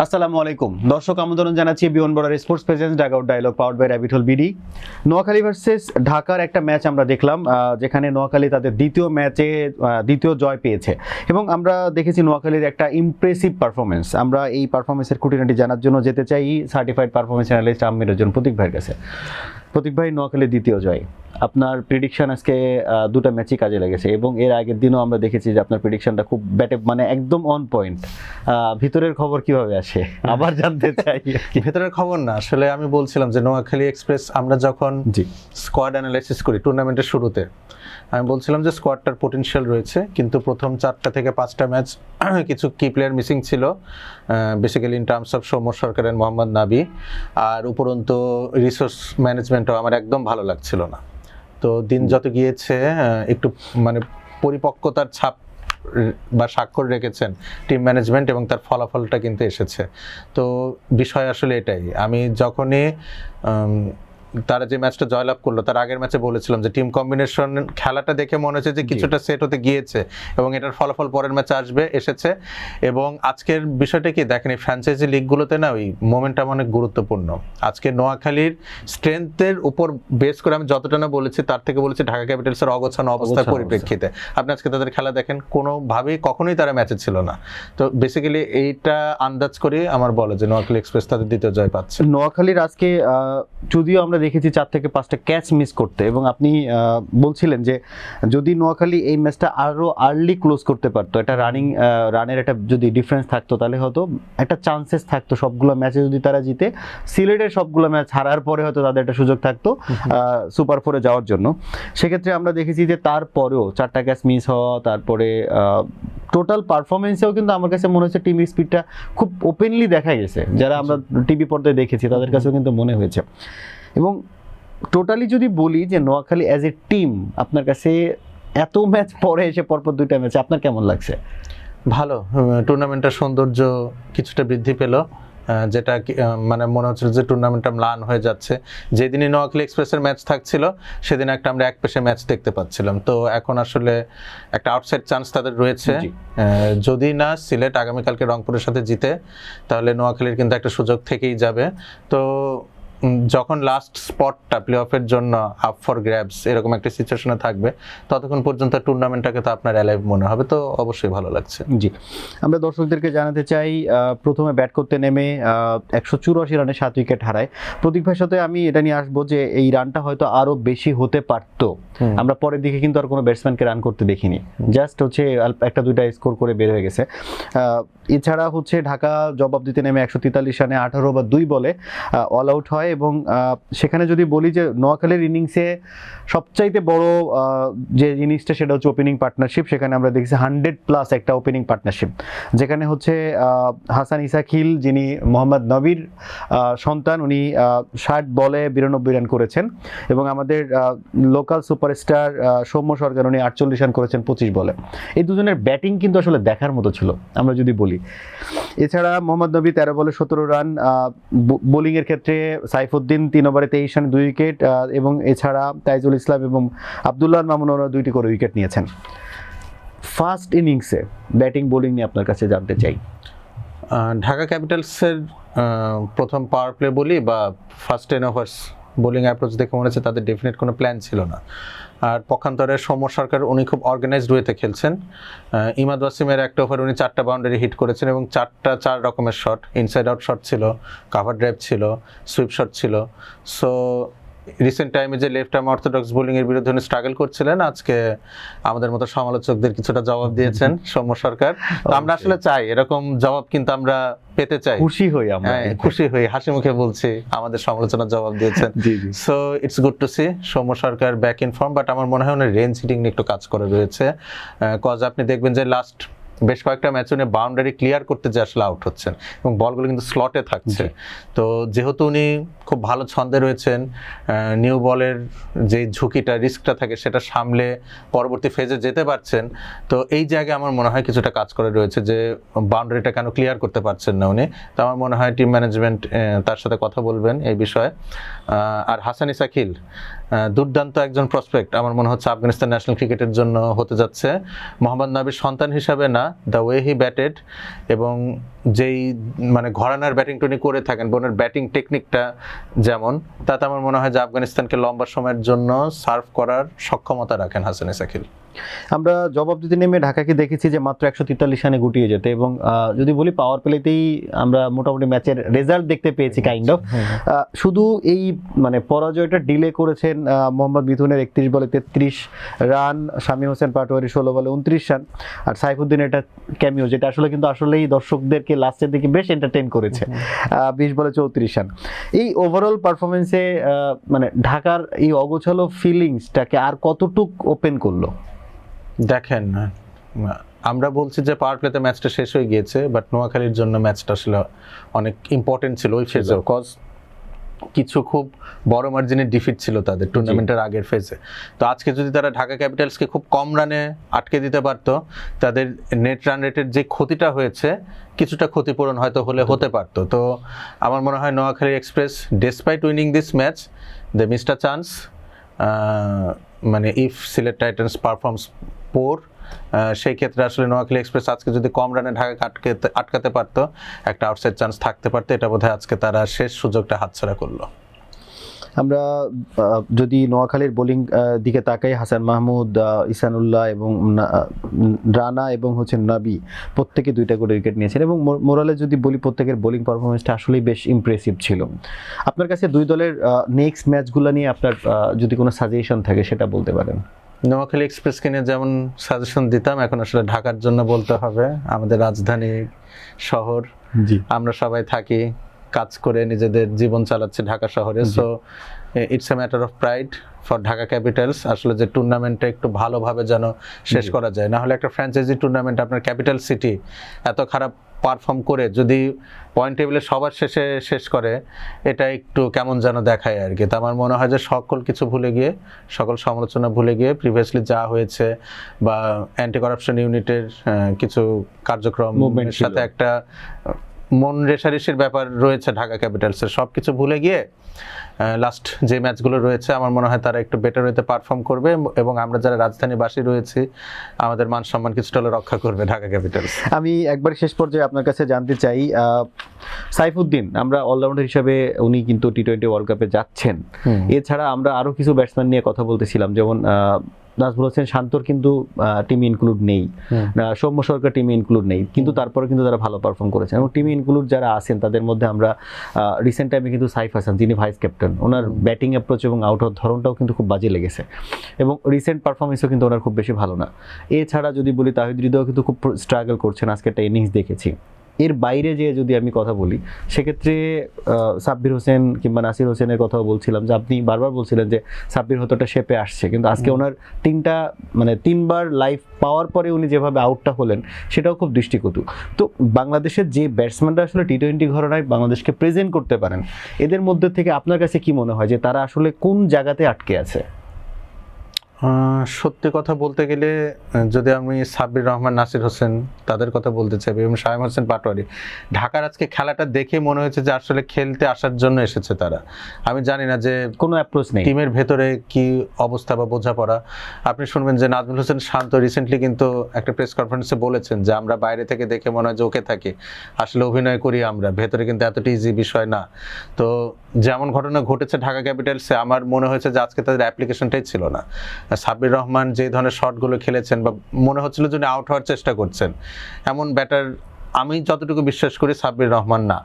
আসসালামু আলাইকুম দর্শক, আমন্ত্রণ জানাচ্ছি beyond border sports presents dugout dialogue powered by rabbit hole BD. Noakhali versus ঢাকার একটা ম্যাচ আমরা দেখলাম, যেখানে নোয়াখালী তাদের দ্বিতীয় ম্যাচে দ্বিতীয় জয় পেয়েছে এবং আমরা দেখেছি নোয়াখালীর একটা ইমপ্রেসিভ পারফরমেন্স। আমরা এই পারফরমেন্সের খুঁটিনাটি জানার জন্য যেতে চাই সার্টিফাইড পারফরমেন্স অ্যানালিস্ট আমিরুজ্জামান প্রতীক ভাইয়ের কাছে। প্রতীক ভাই, নোয়াখালীর দ্বিতীয় জয়, আপনার প্রেডিকশন আজকে দুটো ম্যাচই কাজে লেগেছে এবং এর আগের দিনও আমরা দেখেছি যে আপনার প্রেডিকশনটা খুব মানে একদম অন পয়েন্ট। ভিতরের খবর কিভাবে আসে আবার জানতে চাই। ভেতরের খবর না, আসলে আমি বলছিলাম যে নোয়াখালী এক্সপ্রেস আমরা যখন স্কোয়াড অ্যানালাইসিস করি টুর্নামেন্টের শুরুতে, আমি বলছিলাম যে স্কোয়াডটার পোটেনশিয়াল রয়েছে, কিন্তু প্রথম 4টা থেকে 5টা ম্যাচ কিছু কি প্লেয়ার মিসিং ছিল, basically in terms of Soumya Sarkar and Mohammad Nabi. আর উপরন্তু রিসোর্স ম্যানেজমেন্টও আমার একদম ভালো লাগছিল না। তো দিন যত গিয়েছে একটু মানে পরিপক্কতার ছাপ বা স্বাক্ষর রেখেছেন টিম ম্যানেজমেন্ট এবং তার ফলাফলটা কিন্তু এসেছে। তো বিষয় আসলে এটাই, আমি যখনই তারা যে ম্যাচটা জয়লাভ করলো তার আগের ম্যাচে বলেছিলাম যে টিম কম্বিনেশন খেলাটা দেখে মনে হচ্ছে যে কিছুটা সেট হতে গিয়েছে এবং এটার ফলাফল পরের ম্যাচে এসেছে। এবং আজকের বিষয়টা কি দেখেন, এই ফ্র্যাঞ্চাইজি লিগগুলোতে না ওই মোমেন্টাম অনেক গুরুত্বপূর্ণ। আজকে নোয়াখালীর স্ট্রেংথের উপর বেস করে আমি যতটা না বলেছি তার থেকে বলেছি ঢাকা ক্যাপিটালসের অগোছানো অবস্থার পরিপ্রেক্ষিতে। আপনি আজকে তাদের খেলা দেখেন, কোনোভাবেই কখনোই তারা ম্যাচে ছিল না। তো বেসিক্যালি এইটা আন্দাজ করে আমার বলে যে নোয়াখালী এক্সপ্রেস তাদের দ্বিতীয় জয় পাচ্ছে। নোয়াখালীর আজকে যদিও আমরা দেখেছি 4 থেকে 5টা ক্যাচ মিস করতে, এবং আপনি বলছিলেন যে যদি নোয়াখালী এই ম্যাচটা আরো আর্লি ক্লোজ করতে পারতো, একটা রানের একটা যদি ডিফারেন্স থাকতো তাহলে হয়তো একটা চান্সেস থাকতো সবগুলো ম্যাচে যদি তারা জিতে, সিলেটের সবগুলো ম্যাচ হারার পরে হয়তো তাদের একটা সুযোগ থাকতো সুপার 4-এ যাওয়ার জন্য। সেক্ষেত্রে আমরা দেখেছি যে তারপরেও 4টা ক্যাচ মিস হওয়া, তারপরে টোটাল পারফরমেন্সেও কিন্তু আমার কাছে মনে হচ্ছে টিম স্পিডটা খুব ওপেনলি দেখা গেছে, যারা আমরা টিভি পর্দায় দেখেছি তাদের কাছেও কিন্তু মনে হয়েছে। এবং টোটালি যদি বলি যে নোয়াখালী অ্যাজ এ টিম আপনার কাছে এত ম্যাচ পরে এসে পরপর 2টা ম্যাচে আপনার কেমন লাগছে? ভালো, টুর্নামেন্টের সৌন্দর্য কিছুটা বৃদ্ধি পেল, যেটা মানে মনে হচ্ছে যে টুর্নামেন্টটা ম্লান হয়ে যাচ্ছে। যেদিনই নোয়াখালী এক্সপ্রেসের ম্যাচ থাকছিল সেদিন একটা আমরা এক পেশে ম্যাচ দেখতে পাচ্ছিলাম। তো এখন আসলে একটা আউটসাইড চান্স তাদের রয়েছে, যদি না সিলেট আগামীকালকে রংপুরের সাথে জিতে তাহলে নোয়াখালীর কিন্তু একটা সুযোগ থেকেই যাবে। তো যখন লাস্ট স্পটটা প্লে অফের জন্য আপ ফর গ্র্যাবস এরকম একটা সিচুয়েশনে থাকবে, ততক্ষণ পর্যন্ত টুর্নামেন্টটাকে তো আপনার অ্যালাইভ মনে হবে। তো অবশ্যই ভালো লাগছে। জি, আমরা দর্শকদেরকে জানাতে চাই, প্রথমে ব্যাট করতে নেমে 184 রানে 7 উইকেট হারায়। প্রতীক ভাইয়ের সাথে আমি এটা নিয়ে আসবো যে এই রানটা হয়তো আরো বেশি হতে পারতো। আমরা পরের দিকে কিন্তু আর কোনো ব্যাটসম্যানকে রান করতে দেখিনি, জাস্ট হচ্ছে 1-2টা স্কোর করে বের হয়ে গেছে। এছাড়া হচ্ছে ঢাকা জবাব দিতে নেমে 143 রানে 18 ওভার 2 বলে অল আউট হয়। এবং সেখানে যদি বলি যে নোয়াখালীর ইনিংসে সবচাইতে বড় যে জিনিসটা সেটা হচ্ছে ওপেনিং পার্টনারশিপ। সেখানে আমরা দেখছি 100+ একটা ওপেনিং পার্টনারশিপ, যেখানে হচ্ছে হাসান ইসাকিল, যিনি মোহাম্মদ নবীর সন্তান, উনি 60 বলে 92 রান করেছেন। এবং আমাদের লোকাল সুপারস্টার সৌম্য সরকার, উনি 48 রান করেছেন 25 বলে। এই দুজনের ব্যাটিং কিন্তু আসলে দেখার মতো ছিল আমরা যদি বলি। এছাড়া মোহাম্মদ নবী 13 বলে 17 রান। বোলিংয়ের ক্ষেত্রে সাইফুদ্দিন 3 ওভারে 23 রানে 2 উইকেট, এবং এছাড়া তাইজুল ইসলাম এবং আব্দুল্লাহ মামুন ওরা 2টি করে উইকেট নিয়েছেন। ফার্স্ট ইনিংসে ব্যাটিং বোলিং নিয়ে আপনার কাছে জানতে চাই। ঢাকা ক্যাপিটালসের প্রথম পাওয়ার প্লে বলি বা ফার্স্ট 10 ওভার্স বোলিং অ্যাপ্রোচ দেখে মনে হচ্ছে তাদের ডেফিনেট কোনো প্ল্যান ছিল না। আর পক্ষান্তরে সৌম্য সরকার উনি খুব অর্গানাইজড ওয়েতে খেলছেন। ইমাদ ওয়াসিমের একটা ওভার উনি 4টা বাউন্ডারি হিট করেছেন এবং 4 রকমের শট, ইনসাইড আউট শট ছিল, কাভার ড্রাইভ ছিল, সুইপ শট ছিল। সো রিসেন্ট টাইমে যে লেফট আর্ম অর্থোডক্স বোলিংয়ের বিরুদ্ধে উনি স্ট্রাগল করছিলেন, আজকে আমাদের মতো সমালোচকদের কিছুটা জবাব দিয়েছেন সৌম্য সরকার। তো আমরা আসলে চাই এরকম জবাব, কিন্তু আমরা পেতে চাই, খুশি হই আমরা, খুশি হই, হাসি মুখে বলছি আমাদের সমালোচনার জবাব দিয়েছেন। So it's good to see Soumya Sarkar back in form. But আমার মনে হয় ওনার রেঞ্জ হিটিং নিয়ে একটু কাজ করে রয়েছে। কজ আপনি দেখবেন যে লাস্ট বেশ কয়েকটা ম্যাচে উনি বাউন্ডারি ক্লিয়ার করতে যে আসলে আউট হচ্ছেন এবং বলগুলো কিন্তু স্লটে থাকছে। তো যেহেতু উনি খুব ভালো ছন্দে রয়েছেন, নিউ বলের যে ঝুঁকিটা রিস্কটা থাকে সেটা সামলে পরবর্তী ফেজে যেতে পারছেন। তো এই জায়গায় আমার মনে হয় কিছুটা কাজ করে রয়েছে যে বাউন্ডারিটা কেন ক্লিয়ার করতে পারছেন না উনি। তো আমার মনে হয় টিম ম্যানেজমেন্ট তার সাথে কথা বলবেন এই বিষয়ে। আর হাসান ইসাকিল দুর্দান্ত একজন প্রসপেক্ট আমার মনে হচ্ছে আফগানিস্তান ন্যাশনাল ক্রিকেটের জন্য হতে যাচ্ছে। মোহাম্মদ নবীর সন্তান হিসাবে না, দ্য ওয়ে হি ব্যাটেড এবং যেই মানে ঘরানার ব্যাটিং টুনি করে থাকেন, ওনার ব্যাটিং টেকনিকটা যেমন, তাতে আমার মনে হয় যে আফগানিস্তানকে লম্বা সময়ের জন্য সার্ভ করার সক্ষমতা রাখেন হাসান শাকিল। আমরা জবাব দিতে নেমে ঢাকাকে দেখেছি যে মাত্র 143 রানে গুটিয়ে যেতে, এবং যদি বলি পাওয়ার প্লেতেই আমরা মোটামুটি ম্যাচের রেজাল্ট দেখতে পেয়েছি কাইন্ড অফ। শুধু এই মানে পরাজয়টা ডিলে করেছেন মোহাম্মদ মিথুনের 31 বলে 33 রান, শামী হোসেন পাটোয়ারি 16 বলে 29 রান, আর সাইফুদ্দিন এটা ক্যামিও, যেটা আসলে কিন্তু আসলেই দর্শকদেরকে লাস্টের দিকে বেশ এন্টারটেইন করেছে, 20 বলে 34 রান। এই ওভারঅল পারফরমেন্সে মানে ঢাকার এই অগোছালো ফিলিংসটাকে আর কতটুক ওপেন করলো? দেখেন, আমরা বলছি যে পাওয়ার প্লেতে ম্যাচটা শেষ হয়ে গিয়েছে, বাট নোয়াখালীর জন্য ম্যাচটা আসলে অনেক ইম্পর্টেন্ট ছিল ওই ফেজেও, কজ কিছু খুব বড় মার্জিনের ডিফিট ছিল তাদের টুর্নামেন্টের আগের ফেজে। তো আজকে যদি তারা ঢাকা ক্যাপিটালসকে খুব কম রানে আটকে দিতে পারতো, তাদের নেট রান রেটের যে ক্ষতিটা হয়েছে কিছুটা ক্ষতিপূরণ হয়তো হতে পারতো। তো আমার মনে হয় Noakhali Express despite winning this match they missed a chance, মানে if Sylhet Titans performs poor, সেই ক্ষেত্রে আসলে নোয়াখালী এক্সপ্রেস আজকে যদি কম রানে ঢাকাকে আটকাতে পারতো, একটা আউটসাইড চান্স থাকতে পারতো। এটা বোধহয় আজকে তারা শেষ সুযোগটা হাতছাড়া করলো। আমরা যদি নোয়াখালীর বোলিং দিকে তাকাই, হাসান মাহমুদ, ইসানুল্লাহ এবং রানা এবং হচ্ছে নাবি প্রত্যেকে 2টা করে উইকেট নিয়েছেন, এবং মোরালে যদি বলি প্রত্যেকের বোলিং পারফরমেন্সটা আসলেই বেশ ইমপ্রেসিভ ছিল। আপনার কাছে দুই দলের নেক্সট ম্যাচগুলো নিয়ে আপনার যদি কোনো সাজেশন থাকে সেটা বলতে পারেন। নোয়াখালী এক্সপ্রেসকে নিয়ে যেমন সাজেশন দিতাম, এখন আসলে ঢাকার জন্য বলতে হবে। আমাদের রাজধানী শহর, আমরা সবাই থাকি, কাজ করে নিজেদের জীবন চালাচ্ছে ঢাকা শহরে। So it's a matter of pride for Dhaka Capitals আসলে যে টুর্নামেন্টটা একটু ভালোভাবে যেন শেষ করা যায়। না হলে একটা ফ্র্যাঞ্চাইজি টুর্নামেন্ট আপনার ক্যাপিটাল সিটি এত খারাপ পারফর্ম করে যদি পয়েন্ট টেবিলে সবার শেষে শেষ করে, এটা একটু কেমন যেন দেখায় আর কি। তো আমার মনে হয় যে সকল কিছু ভুলে গিয়ে, সকল সমালোচনা ভুলে গিয়ে, প্রিভিয়াসলি যা হয়েছে বা অ্যান্টি কারাপশন ইউনিটের কিছু কার্যক্রমের সাথে একটা মন রেশারেশির ব্যাপার রয়েছে ঢাকা ক্যাপিটালসের, সব কিছু ভুলে গিয়ে লাস্ট যে ম্যাচগুলো রয়েছে আমার মনে হয় তারা একটু বেটার হতে পারফর্ম করবে, এবং আমরা যারা রাজধানীবাসী রয়েছি আমাদের মান সম্মান কিছুটা হলে রক্ষা করবে ঢাকা ক্যাপিটালস। আমি একবার শেষ পর্যায়ে আপনার কাছে জানতে চাই, সাইফুদ্দিন আমরা অলরাউন্ডার হিসাবে উনি কিন্তু টি-20 ওয়ার্ল্ড কাপে যাচ্ছেন, এছাড়া আমরা আরও কিছু ব্যাটসম্যান নিয়ে কথা বলতেছিলাম, যেমন নাজমুল হোসেন শান্তর কিন্তু টিমে ইনক্লুড নেই, সৌম্য সরকার টিমে ইনক্লুড নেই, কিন্তু তারপরে কিন্তু তারা ভালো পারফর্ম করেছেন। এবং টিমে ইনক্লুড যারা আছেন তাদের মধ্যে আমরা রিসেন্ট টাইমে কিন্তু সাইফ হাসান, যিনি ভাইস ক্যাপ্টেন, ওনার ব্যাটিং অ্যাপ্রোচ এবং আউট হওয়ার ধরনটাও কিন্তু খুব বাজে লেগেছে, এবং রিসেন্ট পারফরমেন্সও কিন্তু ওনার খুব বেশি ভালো না। এছাড়া যদি বলি তাহিদ হৃদয়ও কিন্তু খুব স্ট্রাগল করছেন, আজকে একটা ইনিংস দেখেছি। এর বাইরে যে যদি আমি কথা বলি সেক্ষেত্রে সাব্বির হোসেন কিংবা নাসির হোসেনের কথাও বলছিলাম, যে আপনি বারবার বলছিলেন যে সাব্বির হয়তো শেপে আসছে, কিন্তু আজকে ওনার টিমটা মানে 3বার লাইভ পাওয়ার পরে উনি যেভাবে আউটটা হলেন সেটাও খুব দৃষ্টিকটু। তো বাংলাদেশের যে ব্যাটসম্যানরা আসলে টি-20 ঘরানায় বাংলাদেশকে প্রেজেন্ট করতে পারেন, এদের মধ্যে থেকে আপনার কাছে কি মনে হয় যে তারা আসলে কোন জায়গাতে আটকে আছে? সত্যি কথা বলতে গেলে যদি আমি সাব্বির রহমান, নাসির হোসেন তাদের কথা বলতে চাই, এবং শামীম হোসেন পাটোয়ারি, ঢাকার আজকে খেলাটা দেখে মনে হয়েছে যে আসলে খেলতে আসার জন্য এসেছে তারা। আমি জানি না যে কোনো অ্যাপ্রোচ নেই টিমের ভেতরে কি অবস্থা বা বোঝাপড়া। আপনি শুনবেন যে নাজমুল হোসেন শান্ত রিসেন্টলি কিন্তু একটা প্রেস কনফারেন্সে বলেছেন যে আমরা বাইরে থেকে দেখে মনে হয় যে ওকে থাকি, আসলে অভিনয় করি আমরা, ভেতরে কিন্তু এতটা ইজি বিষয় না। তো যেমন ঘটনা ঘটেছে ঢাকা ক্যাপিটালসে, আমার মনে হয়েছে যে আজকে তাদের অ্যাপ্লিকেশনটাই ছিল না। সাব্বির রহমান যে ধরনের শটগুলো খেলেছেন বা মনে হচ্ছিল যে আউট হওয়ার চেষ্টা করছেন, এমন ব্যাটার আমি যতটুকু বিশ্বাস করি সাব্বির রহমান না।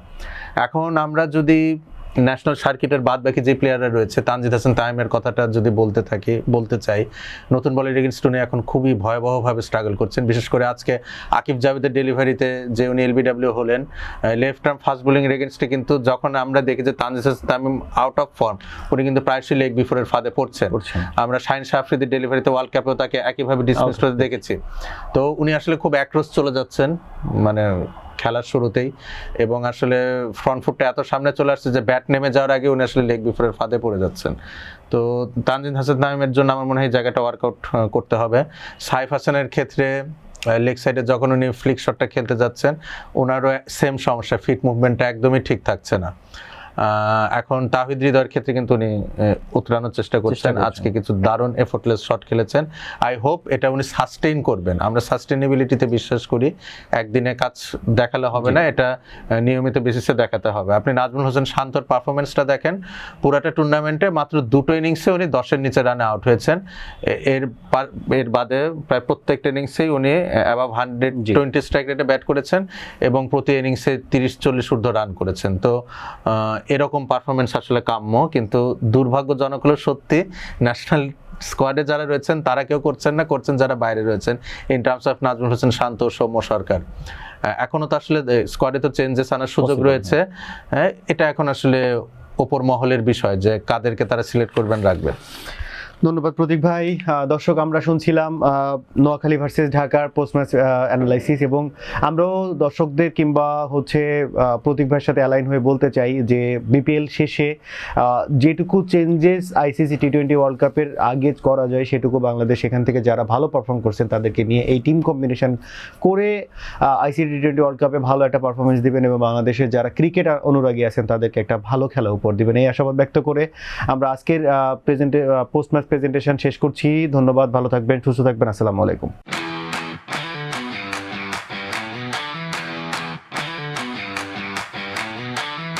এখন আমরা যদি ন্যাশনাল সার্কিটের বাদ বাকি যে প্লেয়াররা রয়েছে, তানজিদ হাসান তামিমের কথাটা যদি বলতে চাই, নতুন বলের এগেইনস্ট উনি এখন খুবই ভয়াবহভাবে স্ট্রাগল করছেন। বিশেষ করে আজকে আকিব জাভেদের ডেলিভারিতে যে উনি এলবিডব্লিউ হলেন, লেফট আর্ম ফাস্ট বোলিং এগেইনস্টে কিন্তু যখন আমরা দেখি যে Tanzid Hasan Tamim out of form, উনি কিন্তু প্রায়শই লেগ বিফোরের ফাঁদে পড়ছেন। আমরা শাহিন শাহ আফ্রিদির ডেলিভারিতে ওয়ার্ল্ড কাপেও তাকে একইভাবে ডিসমিস করতে দেখেছি। তো উনি আসলে খুব অ্যাক্রস চলে যাচ্ছেন মানে খেলার শুরুতেই, এবং আসলে ফ্রন্ট ফুটটা এত সামনে চলে আসছে যে ব্যাট নেমে যাওয়ার আগে উনি আসলে লেগ বিফোরের ফাঁদে পড়ে যাচ্ছেন। তো তানজিদ হাসান তামিমের জন্য আমার মনে হয় এই জায়গাটা ওয়ার্কআউট করতে হবে। সাইফ হাসানের ক্ষেত্রে লেগ সাইডে যখন উনি ফ্লিক শটটা খেলতে যাচ্ছেন, ওনারও সেম সমস্যা, ফিট মুভমেন্টটা একদমই ঠিক থাকছে না। এখন তাহিদ হৃদয়ের ক্ষেত্রে কিন্তু উনি উতরানোর চেষ্টা করছেন, আজকে কিছু দারুণ এফোর্টলেস শট খেলেছেন। আই হোপ এটা উনি সাস্টেইন করবেন, আমরা সাস্টেইনেবিলিটিতে বিশ্বাস করি, একদিনে কাজ দেখালে হবে না, এটা নিয়মিত বেসিসে দেখাতে হবে। আপনি নাজমুল হোসেন শান্তর পারফরমেন্সটা দেখেন, পুরাটা টুর্নামেন্টে মাত্র 2টো ইনিংসে উনি 10-এর নিচে রানে আউট হয়েছেন, এর বাদে প্রায় প্রত্যেকটা ইনিংসেই উনি অ্যাবাভ 120 স্ট্রাইক রেটে ব্যাট করেছেন এবং প্রতি ইনিংসে 30-40 ঊর্ধ্ব রান করেছেন। তো এরকম পারফরমেন্স আসলে কাম্য, কিন্তু দুর্ভাগ্যজনক হলো সত্যি ন্যাশনাল স্কোয়াডে যারা রয়েছেন তারা কেউ করছেন না, করছেন যারা বাইরে রয়েছেন, in terms of Najmul Hossain Shanto, Soumya Sarkar. এখনো তো আসলে স্কোয়াডে তো চেঞ্জেস আনার সুযোগ রয়েছে, এটা এখন আসলে ওপর মহলের বিষয় যে কাদেরকে তারা সিলেক্ট করবেন, রাখবেন। ধন্যবাদ প্রতীক ভাই। দর্শক, আমরা শুনছিলাম নোয়াখালী ভার্সেস ঢাকার পোস্ট ম্যাচ অ্যানালাইসিস, এবং আমরাও দর্শকদের কিংবা হচ্ছে প্রতীক ভাইয়ের সাথে অ্যালাইন হয়ে বলতে চাই যে বিপিএল শেষে যেটুকু চেঞ্জেস আইসিসি টি20 ওয়ার্ল্ড কাপের আগে করা যায় সেটুকু বাংলাদেশ এখান থেকে যারা ভালো পারফর্ম করছেন তাদেরকে নিয়ে এই টিম কম্বিনেশন করে আইসিসি টি20 ওয়ার্ল্ড কাপে ভালো একটা পারফরমেন্স দিবেন এবং বাংলাদেশের যারা ক্রিকেট অনুরাগী আছেন তাদেরকে একটা ভালো খেলা উপহার দিবেন, এই আশাবাদ ব্যক্ত করে আমরা আজকের পোস্ট ম্যাচ প্রেজেন্টেশন শেষ করছি। ধন্যবাদ, ভালো থাকবেন, সুস্থ থাকবেন, আসসালামু আলাইকুম।